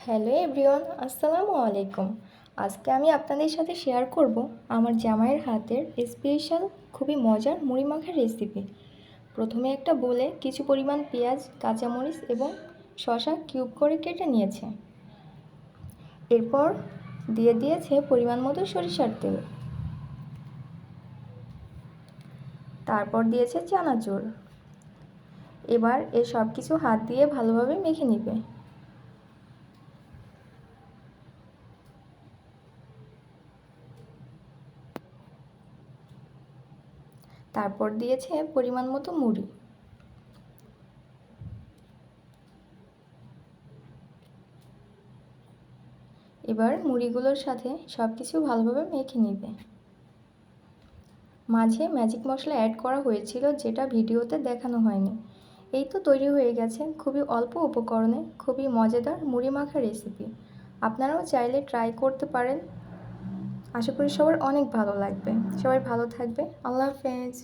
Hello everyone, আসসালামু আলাইকুম। আজকে আমি আপনাদের সাথে শেয়ার করব আমার জামাইয়ের হাতের স্পেশাল খুবই মজার মুড়ি মাখার রেসিপি। প্রথমে একটা বোলে কিছু পরিমাণ পেঁয়াজ, কাঁচামরিচ এবং শসা কিউব করে কেটে নিয়েছে। এরপর দিয়ে দিয়েছে পরিমাণ মতো সরিষার তেল। তারপর দিয়েছে চানাচুর। এবার এই সব কিছু হাত দিয়ে ভালোভাবে মেখে নেবে। তারপর দিয়েছে পরিমাণ মতো মুড়ি। এবার মুড়িগুলোর সাথে সব কিছু ভালোভাবে মেখে নিবে। মাঝে ম্যাজিক মশলা অ্যাড করা হয়েছিল, যেটা ভিডিওতে দেখানো হয়নি। এই তো তৈরি হয়ে গেছে খুবই অল্প উপকরণে খুবই মজাদার মুড়ি মাখা রেসিপি। আপনারাও চাইলে ট্রাই করতে পারেন। আশা করি সবার অনেক ভালো লাগবে। সবাই ভালো থাকবে। আল্লাহ হাফেজ।